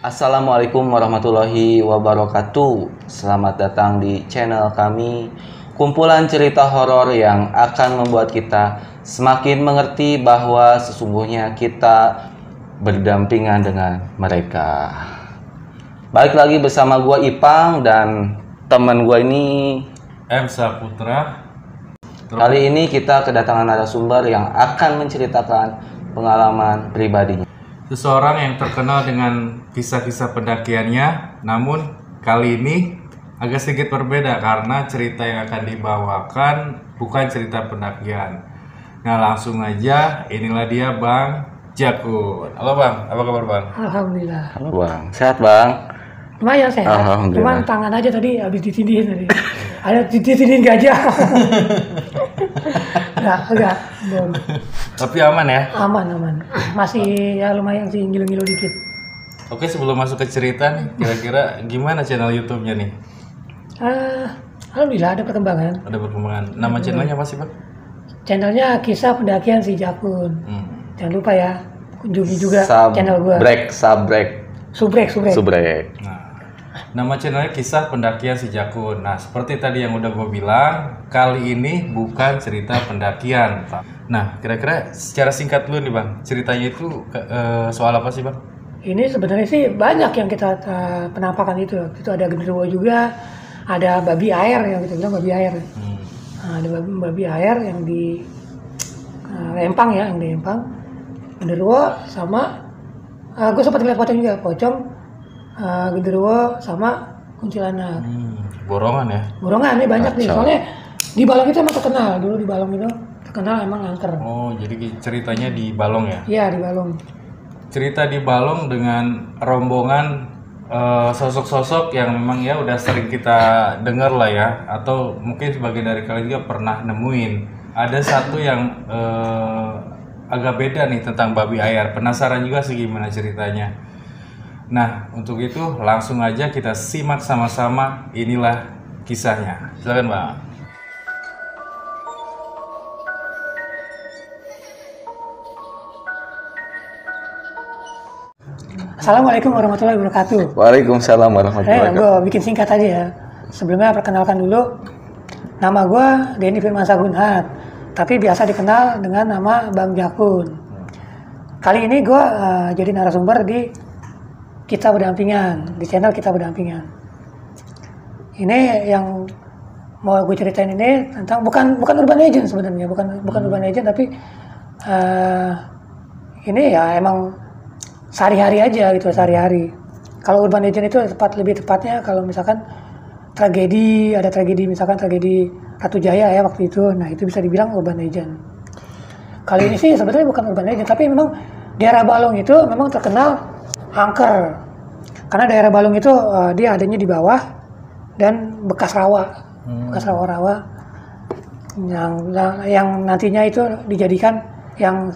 Assalamualaikum warahmatullahi wabarakatuh. Selamat datang di channel kami, kumpulan cerita horor yang akan membuat kita semakin mengerti bahwa sesungguhnya kita berdampingan dengan mereka. Balik lagi bersama gua Ipang dan teman gua ini M. Saputra. Kali ini kita kedatangan narasumber yang akan menceritakan pengalaman pribadinya. Seseorang yang terkenal dengan kisah-kisah pendakiannya, namun kali ini agak sedikit berbeda karena cerita yang akan dibawakan bukan cerita pendakian. Nah, langsung aja, inilah dia Bang Jakun. Halo Bang, apa kabar Bang? Alhamdulillah. Halo Bang, sehat Bang? Lumayan sehat. Alhamdulillah. Cuman tangan aja tadi habis ditindihin tadi. Ada ditindihin gajah. Enggak, belum. Tapi aman ya? Aman. Masih ya lumayan sih, ngilu-ngilu dikit. Oke, sebelum masuk ke cerita nih, kira-kira gimana channel YouTube-nya nih? Alhamdulillah ada perkembangan. Ada perkembangan. Nama channelnya apa sih Bang? Channelnya Kisah Pendakian Si Jakun. Jangan lupa ya, kunjungi juga channel gua. Subrek. Nah, nama channelnya Kisah Pendakian Si Jakun. Nah, seperti tadi yang udah gue bilang, kali ini bukan cerita pendakian. Nah, kira-kira secara singkat dulu nih Bang, ceritanya itu soal apa sih Bang? Ini sebenarnya sih banyak yang kita penampakan itu. Itu ada genderuwo juga, ada babi air yang kita bilang babi air. Nah, ada babi air yang di Lempang ya, yang di Lempang. Genderuwo sama gue sempat lihat foto juga, pocong, genderuwo sama kuntilanak. Borongan ya? Borongan nih banyak nih, soalnya di Balong itu emang terkenal. Dulu di Balong itu terkenal emang angker. Oh, jadi ceritanya di Balong ya? Iya, di Balong. Cerita di Balong dengan rombongan sosok-sosok yang memang ya udah sering kita dengar lah ya, atau mungkin sebagian dari kalian juga pernah nemuin. Ada satu yang agak beda nih tentang babi air. Penasaran juga sih gimana ceritanya. Nah, untuk itu langsung aja kita simak sama-sama. Inilah kisahnya. Silakan Bang. Assalamualaikum warahmatullahi wabarakatuh. Waalaikumsalam warahmatullahi wabarakatuh. Gue bikin singkat aja ya. Sebelumnya perkenalkan dulu. Nama gue Denny Firman Sagunhat, tapi biasa dikenal dengan nama Bang Jakun. Kali ini gue jadi narasumber di Kita Berdampingan, di channel Kita Berdampingan. Ini yang mau gue ceritain ini tentang bukan urban legend sebenarnya, bukan urban legend, tapi ini ya emang sehari-hari aja gitu, sehari-hari. Kalau urban legend itu lebih tepatnya kalau misalkan ada tragedi misalkan tragedi Ratu Jaya ya waktu itu, nah itu bisa dibilang urban legend. Kali ini sih sebenarnya bukan urban legend, tapi memang daerah Balong itu memang terkenal angker. Karena daerah Balong itu dia adanya di bawah dan bekas rawa yang nantinya itu dijadikan yang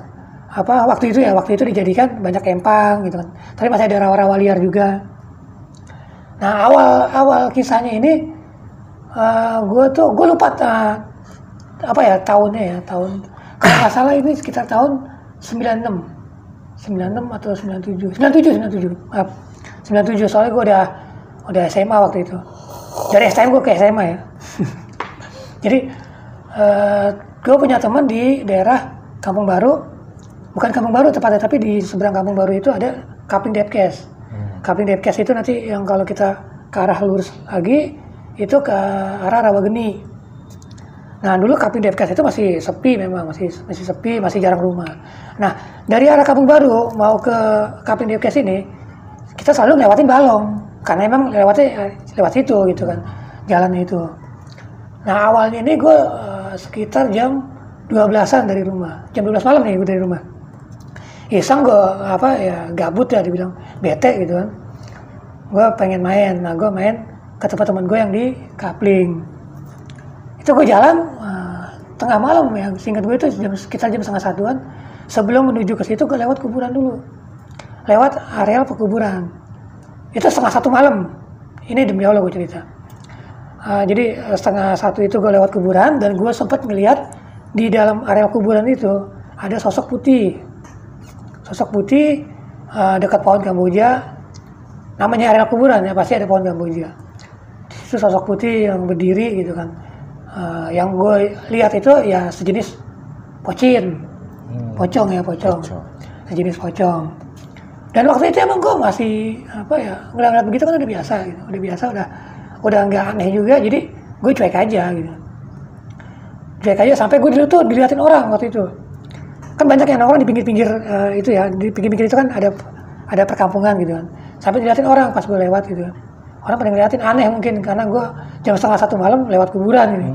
waktu itu dijadikan banyak empang gitu kan. Tapi masih ada rawa-rawa liar juga. Nah, awal kisahnya ini gue lupa tahunnya ya, tahun kalau nggak salah ini sekitar tahun 96 atau 97 maaf, 97, soalnya gue udah SMA waktu itu. Dari STM gue ke SMA ya. Jadi gue punya teman di daerah Kampung Baru, bukan Kampung Baru tepatnya, tapi di seberang Kampung Baru itu ada Kapling Depkes. Kapling Depkes itu nanti yang kalau kita ke arah lurus lagi itu ke arah Rawageni. Nah, dulu Kapling Depkes itu masih sepi, memang masih sepi, masih jarang rumah. Nah, dari arah Kampung Baru mau ke Kapling Depkes ini kita selalu ngelewatin Balong karena emang lewat situ gitu kan, jalannya itu. Nah, awalnya ini gue sekitar jam 12-an dari rumah, jam 12 malam nih gue dari rumah. Iseng gue gabut ya, dibilang bete gitu kan. Gue pengen main, nah gue main ke tempat teman gue yang di Kapling. Itu gue jalan tengah malam ya, seingat gue itu sekitar jam 12:30-an. Sebelum menuju ke situ gue lewat kuburan dulu, lewat areal pekuburan. Itu 12:30 malam. Ini demi Allah gue cerita. Jadi 12:30 itu gue lewat kuburan dan gue sempat melihat di dalam areal kuburan itu ada sosok putih dekat pohon Kamboja. namanya areal kuburan ya pasti ada pohon kamboja. Itu sosok putih yang berdiri gitu kan. Yang gue lihat itu ya sejenis pocong. Sejenis pocong. Dan waktu itu emang gue masih ngeliat begitu kan udah biasa gitu. Udah nggak aneh juga, jadi gue cuek aja gitu. Cuek aja sampai gue diliatin orang waktu itu. Kan banyak yang nongkrong di pinggir-pinggir itu ya, di pinggir-pinggir itu kan ada perkampungan gitu kan. Sampai diliatin orang pas gue lewat gitu. Orang pada ngeliatin aneh mungkin karena gue jam 1:30 malam lewat kuburan gitu.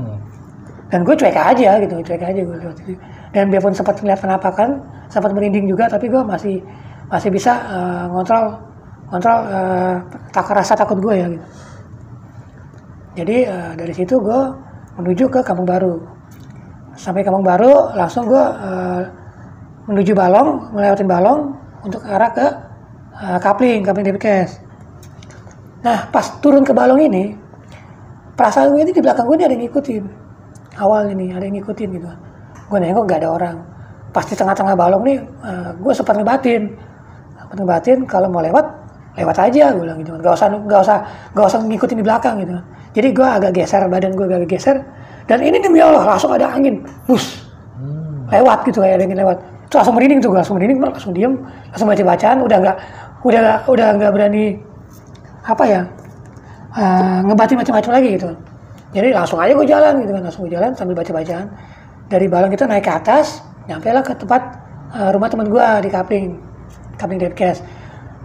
Dan gue cuek aja gue lewat itu. Dan biarpun sempat ngeliat penampakan, sempat merinding juga, tapi gue masih bisa ngontrol rasa takut gue ya gitu. Jadi dari situ gue menuju ke Kampung Baru. Sampai Kampung Baru langsung gue menuju Balong, melewatin Balong untuk arah ke Kapling Depkes. Nah pas turun ke Balong ini, perasaan gue ini di belakang gue ini ada yang ngikutin. Awal ini ada yang ngikutin gitu. Gue nengok gak ada orang. Pas di tengah-tengah Balong nih, gue sempat ngebatin kalau mau lewat aja gue bilang gitu. Gak usah ngikutin di belakang gitu. Jadi gue agak geser, badan gue agak geser. Dan ini demi Allah langsung ada angin, bus, lewat gitu kayak ada angin lewat. Itu langsung merinding, langsung diem, langsung baca bacaan, udah nggak berani ngebatin macam-macam lagi gitu. Jadi langsung aja gue jalan gitu kan, sambil baca bacaan. Dari Balong itu naik ke atas, nyampe lah ke tempat rumah teman gue di Kapling Depkes.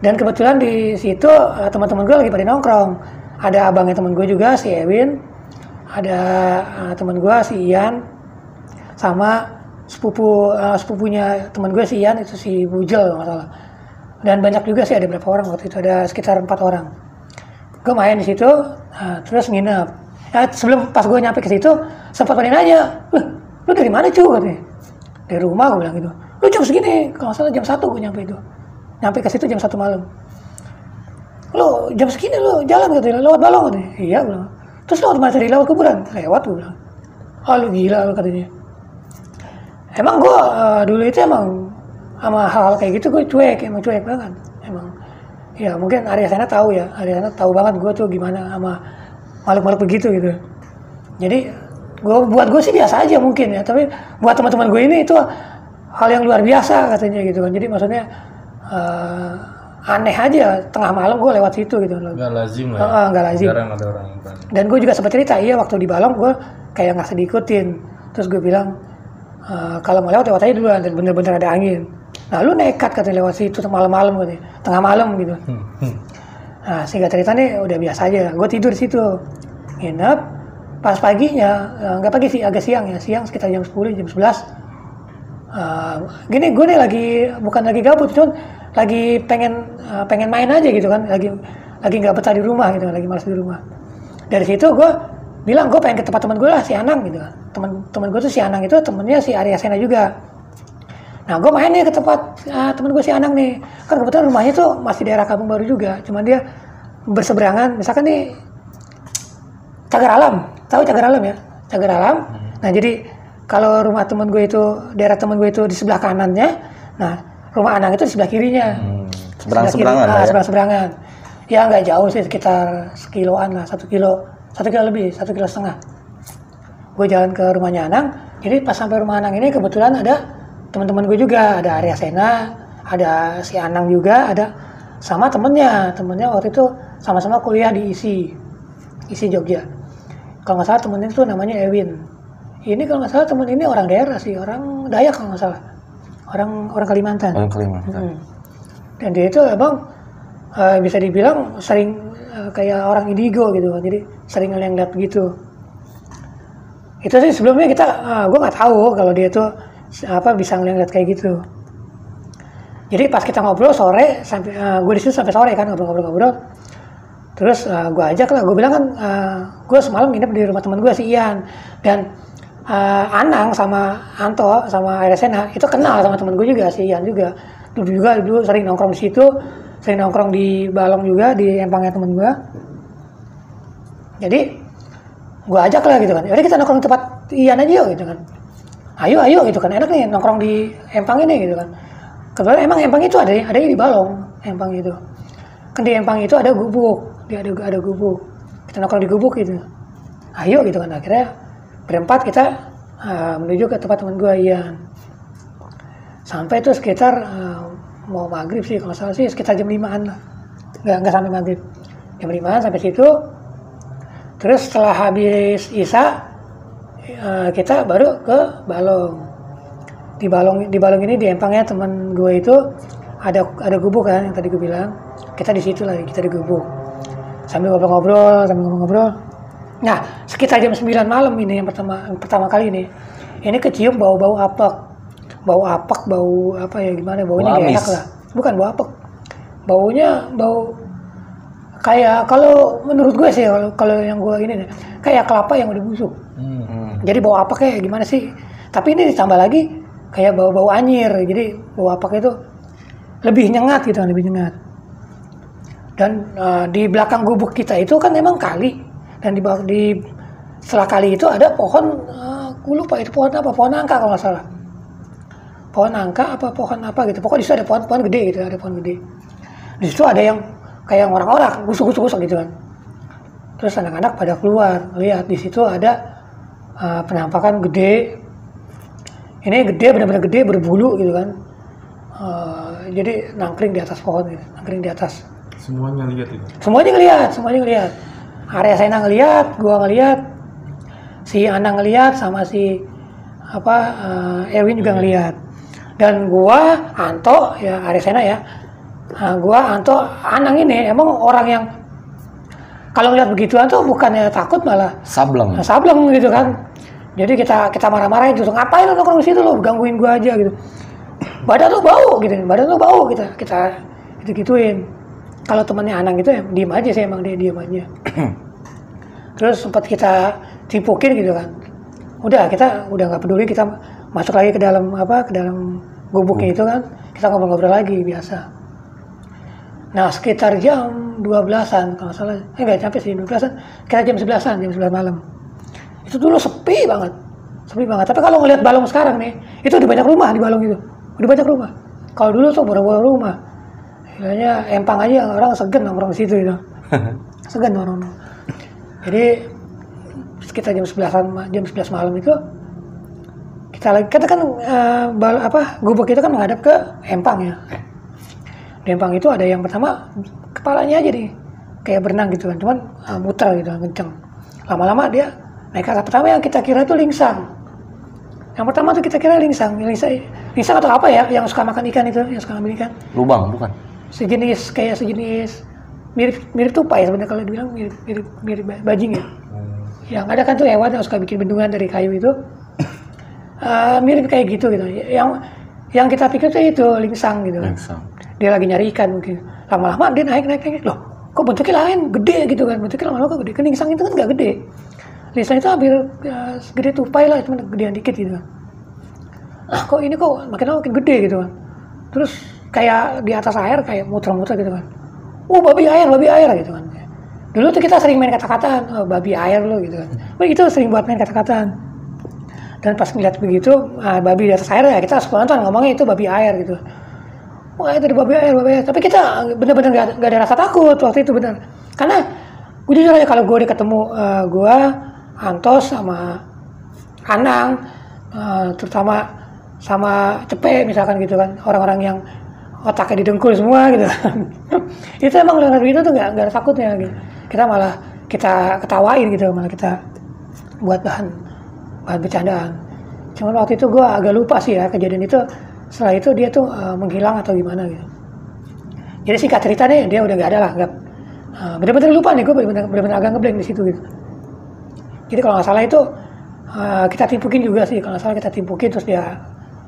Dan kebetulan di situ teman-teman gue lagi pada nongkrong. Ada abangnya teman gue juga si Ewin, ada teman gue si Ian, sama sepupunya teman gue si Ian itu si Bujel nggak salah. Dan banyak juga sih, ada berapa orang waktu itu, ada sekitar 4 orang. Gue main di situ, terus nginep. Sebelum pas gue nyampe ke situ sempat pada nanya, lu dari mana cuy katanya? Dari rumah, gue bilang gitu. Lu jam segini, kalau nggak salah jam 1 gue nyampe itu. Nyampe ke situ jam 1 malam. Lu jam segini lu jalan katanya, lewat Balong katanya. Iya, gue bilang. Terus lewat mana tadi? Lewat kuburan? Lewat, gue bilang. Lu gila lu katanya. Emang gue dulu itu emang sama hal kayak gitu gue cuek banget. Emang ya mungkin Arya Sena tahu tahu banget gue tuh gimana sama makhluk-makhluk begitu gitu. Jadi buat gue sih biasa aja mungkin ya, tapi buat teman-teman gue ini itu hal yang luar biasa katanya gitu kan. Jadi maksudnya aneh aja tengah malam gue lewat situ gitu loh. Nggak lazim lah. Nggak lazim. Jarang ada orang yang berani. Dan gue juga sempat cerita, waktu di Balong gue kayak nggak diikutin. Terus gue bilang kalau mau lewat aja duluan, dan bener-bener ada angin. Nah lu nekat katanya lewat situ malam-malam katanya, tengah malam gitu. Nah singkat cerita nih udah biasa aja. Gue tidur di situ, nginep. Pas paginya, nggak pagi sih, agak siang sekitar jam 10, jam 11. Gini gue nih bukan lagi gabut, cuman lagi pengen main aja gitu kan, lagi nggak betah di rumah gitu, lagi malas di rumah. Dari situ gue bilang gue pengen ke tempat teman gue lah, si Anang gitu kan. Teman gue tuh si Anang itu temennya si Arya Sena juga. Nah gue main nih ke tempat teman gue si Anang nih, kan kebetulan rumahnya tuh masih daerah Kampung Baru juga, cuman dia berseberangan. Misalkan nih Cagar Alam, tahu Cagar Alam ya? Cagar Alam. Nah jadi kalau rumah teman gue itu, daerah teman gue itu di sebelah kanannya, nah rumah Anang itu di sebelah kirinya. Seberang-seberangan. Ya nggak jauh sih, sekitar sekiloan lah, 1 kilo lebih, 1,5 kilo. Gue jalan ke rumahnya Anang. Jadi pas sampai rumah Anang ini kebetulan ada teman-teman gue juga, ada Arya Sena, ada si Anang juga, ada sama temennya waktu itu sama-sama kuliah di ISI Jogja. Kalau nggak salah temennya itu namanya Ewin. Ini kalau nggak salah temen ini orang daerah sih, orang Dayak kalau nggak salah, orang Kalimantan. Dan dia itu emang bisa dibilang sering kayak orang indigo gitu, jadi sering ngeliat gitu. Itu sih sebelumnya gue nggak tahu kalau dia tuh bisa ngeliat kayak gitu. Jadi pas kita ngobrol sore sampai gue di situ sampai sore kan, ngobrol. Terus gue ajak lah, gue bilang kan gue semalam nginep di rumah teman gue si Ian, dan Anang sama Anto sama Arya Sena itu kenal sama teman gue juga, si Ian juga. Dulu sering nongkrong di situ, sering nongkrong di Balong juga, di empangnya teman gue. Jadi gue ajak lah gitu kan, yaudah kita nongkrong di tempat Ian aja yuk gitu kan. Ayo gitu kan, enak nih nongkrong di empang ini gitu kan. Kebetulan emang empang itu ada di Balong, empang itu. kan di Empang itu ada gubuk, ada gubuk, kita nongkrong di gubuk gitu, ayo gitu kan, akhirnya berempat kita menuju ke tempat teman gue Ian. Sampai itu sekitar mau maghrib sih kalau salah sih, sekitar jam 5-an lah, nggak sampai maghrib, jam 5-an sampai situ. Terus setelah habis Isya kita baru ke Balong. Di Balong ini di Empangnya teman gue itu ada gubuk kan yang tadi gue bilang. Kita di situ lagi, kita di gubuk. Sambil ngobrol. Nah, sekitar jam 9 malam ini yang pertama kali ini. Ini kecium bau apek. Bau apa ya gimana, baunya gak enak lah. Bukan bau apek. Baunya bau kayak, kalau menurut gue sih, kalau yang gue ini kayak kelapa yang udah busuk. Jadi bau apek kayak gimana sih? Tapi ini ditambah lagi kayak bau anyir. Jadi bau apek itu lebih nyengat gitu, lebih nyengat. Dan di belakang gubuk kita itu kan memang kali, dan di setelah kali itu ada pohon, gue lupa itu pohon apa, pohon nangka kalau nggak salah. Pohon nangka apa pohon apa gitu. Pokoknya di situ ada pohon gede gitu, ada pohon gede. Di situ ada yang kayak orang-orang gusuk gitu kan. Terus anak-anak pada keluar, lihat di situ ada penampakan gede. Ini gede, benar-benar gede, berbulu gitu kan. Jadi nangkring di atas pohon gitu, nangkring di atas. Semuanya lihat itu? Semuanya ngelihat. Arya Sena ngelihat, gua ngelihat, si Anang ngelihat, sama si Erwin juga ngelihat. Dan gua, Anto, ya Arya Sena ya, gua, Anto, Anang ini emang orang yang kalau ngeliat begituan tuh bukannya takut, malah sableng gitu kan. Jadi kita marah-marahin terus, ngapain lo nongkrong di situ, lo gangguin gua aja gitu. Badan lo bau kita gituin. Kalau temannya Anang itu ya diem aja sih, emang dia diem aja. Terus sempat kita timpukin gitu kan. Udah kita udah nggak peduli, kita masuk lagi ke dalam gubuknya itu kan. Kita ngobrol-ngobrol lagi biasa. Nah sekitar jam 12-an kalau salah, nggak sampai sih 12-an, kira jam 11 malam. Itu dulu sepi banget. Tapi kalau ngelihat Balong sekarang nih, itu udah banyak rumah di Balong itu, udah banyak rumah. Kalau dulu tuh boro-boro rumah. Istilahnya Empang aja orang segen nongkrong di situ gitu. Segen orang. Jadi sekitar jam 11 malam itu kita kan gubuk itu kan menghadap ke Empang ya. Di Empang itu ada yang pertama kepalanya aja nih kayak berenang gitu kan, cuman muter gitu kenceng. Lama-lama dia naik ke atas. Pertama yang kita kira itu lingsang. Yang pertama tuh kita kira lingsang atau apa ya, yang suka makan ikan itu, yang suka ambil ikan. Lubang bukan? Sejenis mirip tupai sebenarnya, kalau dibilang mirip bajing ya. Yang ada kan tuh hewan yang suka bikin bendungan dari kayu itu. Mirip kayak gitu. Yang kita pikir tuh itu lingsang gitu kan. Dia lagi nyari ikan mungkin. Lama-lama dia naik. Loh, kok bentuknya lain, gede gitu kan. Bentuknya lama-lama kok gede. Kan lingsang itu kan nggak gede. Lingsang itu hampir segede tupai lah, cuma gedean dikit gitu kan. Kok ini makin gede gitu kan. Terus kayak di atas air kayak muter-muter gitu kan. Babi air gitu kan. Dulu tuh kita sering main kata-kataan, babi air lo gitu kan. Itu sering buat main kata-kataan. Dan pas ngeliat begitu, babi di atas air ya kita spontan ngomongnya itu babi air gitu. Wah itu babi air. Tapi kita bener-bener gak ada rasa takut waktu itu, bener. Karena gue jujur aja, kalau gue ketemu gue, Antos sama Anang, terutama sama Cepe misalkan gitu kan, orang-orang yang otaknya didengkul semua gitu. Itu emang dengan itu tuh gak ada takutnya gitu. Kita malah kita ketawain gitu, malah kita buat bahan bercandaan. Cuman waktu itu gue agak lupa sih ya kejadian itu. Setelah itu dia tuh menghilang atau gimana gitu. Jadi singkat ceritanya dia udah gak ada lah. Bener-bener lupa nih, gue bener-bener agak ngeblank di situ gitu. Jadi kalau nggak salah itu kita timpukin juga sih. Kalau nggak salah kita timpukin terus dia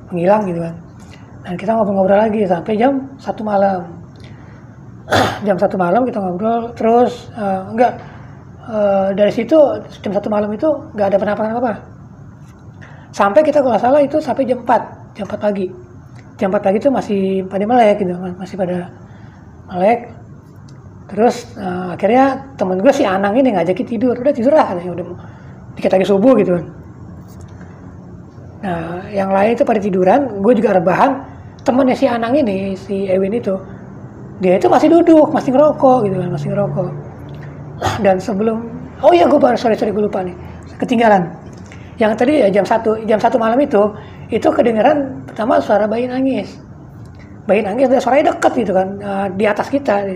menghilang gitu kan. Dan kita ngobrol-ngobrol lagi sampai jam 1 malam. Jam 1 malam kita ngobrol terus dari situ jam 1 malam itu nggak ada penampakan apa. Sampai kita kalau nggak salah itu sampai jam 4 pagi. Jam 4 pagi itu masih pada melek gitu, masih pada melek. Terus akhirnya temen gue si Anang ini ngajakin tidur. Udah tidur lah katanya, udah dikit lagi subuh gitu kan. Nah yang lain itu pada tiduran, gue juga rebahan. Temennya si Anang ini, si Ewin itu dia itu masih duduk, masih ngerokok gitu kan, masih ngerokok. Dan sebelum, oh iya gue baru sorry gue lupa nih, ketinggalan. Yang tadi ya jam 1 malam itu kedengeran pertama suara bayi nangis. Bayi nangis, dan suaranya deket gitu kan, di atas kita.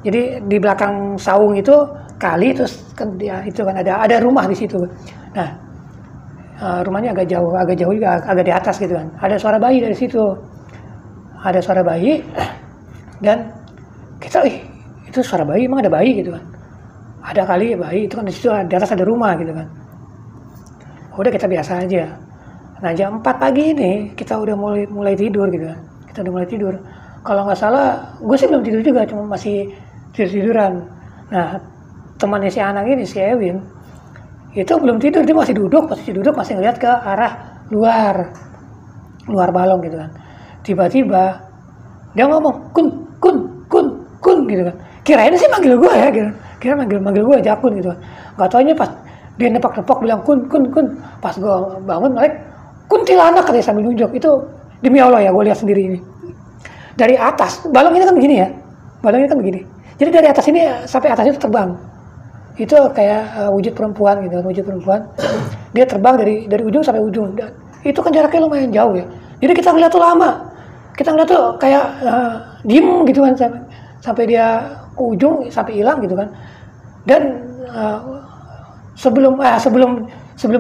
Jadi di belakang saung itu kali, terus kan dia itu kan ada rumah di situ. Nah, rumahnya agak jauh juga, agak di atas gitu kan. Ada suara bayi dari situ. Ada suara bayi, dan kita, itu suara bayi, emang ada bayi gitu kan. Ada kali bayi, itu kan di situ di atas ada rumah gitu kan. Udah kita biasa aja. Nah jam 4 pagi ini kita udah mulai tidur gitu kan. Kita udah mulai tidur. Kalau nggak salah, gue sih belum tidur juga, cuma masih tiduran. Nah temannya si Anang ini, si Ewin, itu belum tidur, dia masih duduk, masih ngeliat ke arah luar balong gitu kan. Tiba-tiba dia ngomong kun gitu kan. Kirain sih manggil gue ya, kira manggil gue Jakun gitu kan. Nggak taunya pas dia nepok bilang kun. Pas gue bangun melek, kuntilanak katanya sambil nunjuk. Itu demi Allah ya, gue lihat sendiri ini. Dari atas, balong ini kan begini ya. Jadi dari atas ini sampai atas itu terbang. Itu kayak wujud perempuan gitu, Dia terbang dari ujung sampai ujung. Dan itu kan jaraknya lumayan jauh ya. Jadi kita ngeliat tuh lama. Kita ngeliat tuh kayak diem gitu kan sampai dia ke ujung, sampai hilang gitu kan. Dan sebelum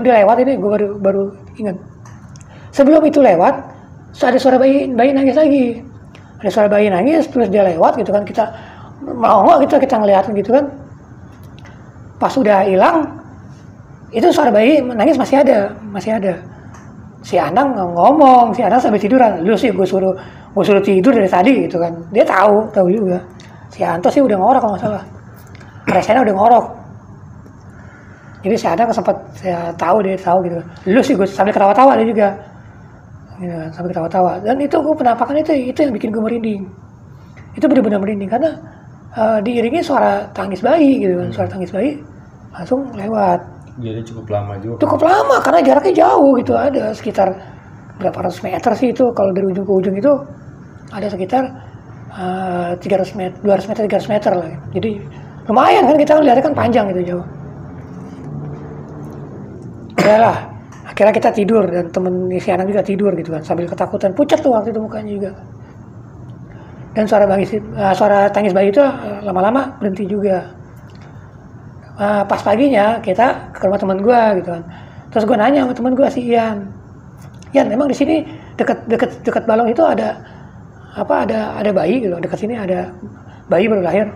dia lewat ini, gue baru ingat. Sebelum itu lewat, ada suara bayi nangis lagi. Ada suara bayi nangis, terus dia lewat gitu kan. Kita mau nggak kita ngeliatin gitu kan. Pas udah hilang, itu suara bayi nangis masih ada. Si Anang ngomong, si Anang sambil tiduran. Lu sih gue suruh tidur dari tadi gitu kan. Dia tahu juga. Si Anto sih udah ngorok kalau nggak salah. Resena udah ngorok. Jadi si Anang sempat saya tahu gitu. Lu sih gue sambil ketawa-tawa dia juga. Gitu, sambil ketawa-tawa. Dan itu gue penampakan itu yang bikin gue merinding. Itu benar-benar merinding karena diiringi suara tangis bayi gitu kan. Suara tangis bayi langsung lewat. Jadi cukup lama juga. Cukup lama karena jaraknya jauh gitu, ada sekitar berapa ratus meter sih itu, kalau dari ujung ke ujung itu ada sekitar 200 meter lah. Jadi lumayan kan, kita lihatnya kan panjang gitu, jauh. Yalah, akhirnya kita tidur dan temen si Anang juga tidur gitu kan, sambil ketakutan, pucat tuh waktu itu mukanya juga. Dan suara tangis bayi itu lama-lama berhenti juga. Pas paginya kita ke rumah teman gue gitu kan. Terus gue nanya sama teman gue si Ian, emang di sini dekat balong itu ada bayi gitu. Dekat sini ada bayi baru lahir.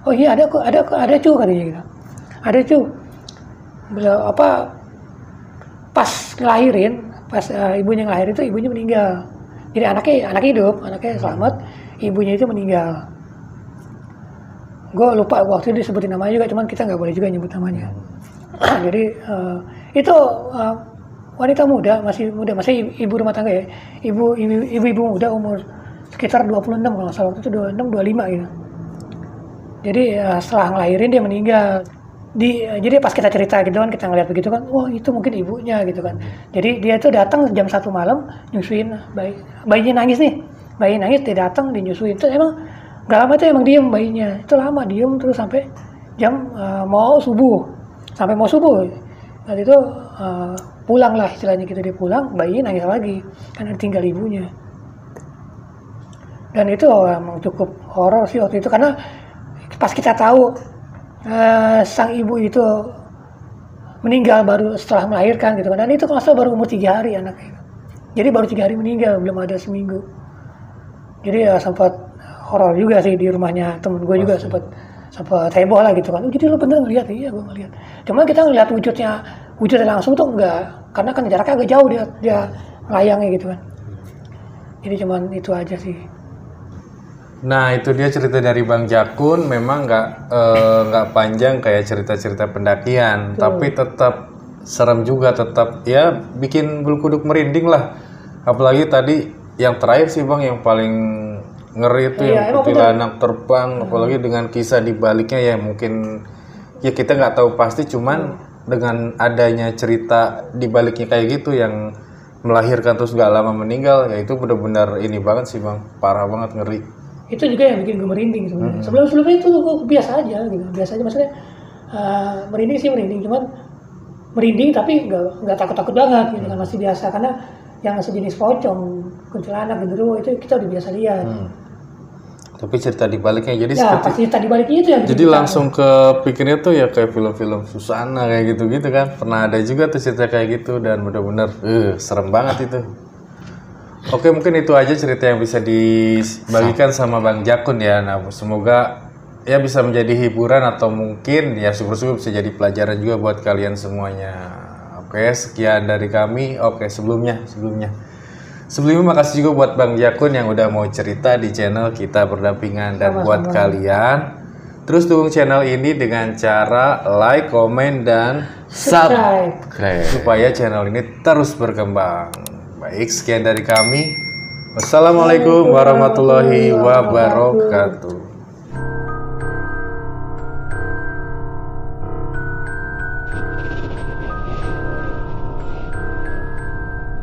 Oh iya ada cu katanya gitu. Ada cu. Pas ngelahirin, ibunya ngelahirin itu ibunya meninggal. Jadi anaknya hidup, anaknya selamat, ibunya itu meninggal. Gue lupa waktu itu disebutin namanya juga, cuman kita nggak boleh juga nyebut namanya. Jadi itu wanita muda, masih ibu rumah tangga ya, ibu muda umur sekitar 26 kalau nggak salah, waktu itu 26-25 gitu. Jadi setelah ngelahirin dia meninggal. Jadi pas kita cerita gitu kan, kita ngeliat begitu kan, wah itu mungkin ibunya gitu kan. Jadi dia itu datang jam 1 malam nyusuin bayinya nangis nih, dia datang dinyusuin. Itu emang gak lama itu emang diem bayinya, itu lama diem terus sampai jam mau subuh. Dan itu pulang lah istilahnya gitu, dia pulang, bayinya nangis lagi karena ditinggal ibunya. Dan itu emang cukup horor sih waktu itu, karena pas kita tahu sang ibu itu meninggal baru setelah melahirkan gitu kan, dan itu kalau baru umur 3 hari anaknya. Jadi baru 3 hari meninggal, belum ada seminggu. Jadi ya sempat horor juga sih di rumahnya temen gue juga, sempat heboh lah gitu kan. Jadi lu bener ngeliat? Iya gue ngeliat. Cuma kita ngeliat wujudnya langsung tuh enggak, karena kan jaraknya agak jauh dia melayangnya gitu kan. Jadi cuman itu aja sih. Nah itu dia cerita dari Bang Jakun, memang nggak panjang kayak cerita-cerita pendakian, tapi tetap serem juga, tetap ya bikin bulu kuduk merinding lah. Apalagi tadi yang terakhir sih Bang, yang paling ngeri itu yang kuntilanak terbang, apalagi dengan kisah di baliknya ya, mungkin ya kita nggak tahu pasti, cuman dengan adanya cerita di baliknya kayak gitu yang melahirkan terus nggak lama meninggal, ya itu benar-benar ini banget sih Bang, parah banget, ngeri. Itu juga yang bikin gue merinding sebenarnya. Sebelumnya itu gue biasa aja gitu, biasa aja maksudnya merinding sih merinding, cuman merinding tapi nggak takut banget gitu kan, masih biasa karena yang sejenis pocong, kuntilanak, genderuwo itu kita udah biasa lihat. Tapi cerita dibaliknya jadi Ya pasti cerita dibaliknya itu yang jadi langsung ke pikirnya tuh ya kayak film-film Susana kayak gitu-gitu kan. Pernah ada juga tuh cerita kayak gitu dan bener-bener serem banget itu. Oke, mungkin itu aja cerita yang bisa dibagikan sama Bang Jakun ya. Nah, semoga ya bisa menjadi hiburan atau mungkin ya syukur-syukur bisa jadi pelajaran juga buat kalian semuanya. Oke, sekian dari kami. Oke, sebelumnya makasih juga buat Bang Jakun yang udah mau cerita di channel kita berdampingan. Dan buat kalian terus dukung channel ini dengan cara like, komen, dan subscribe supaya channel ini terus berkembang. Baik, sekian dari kami. Wassalamualaikum warahmatullahi wabarakatuh.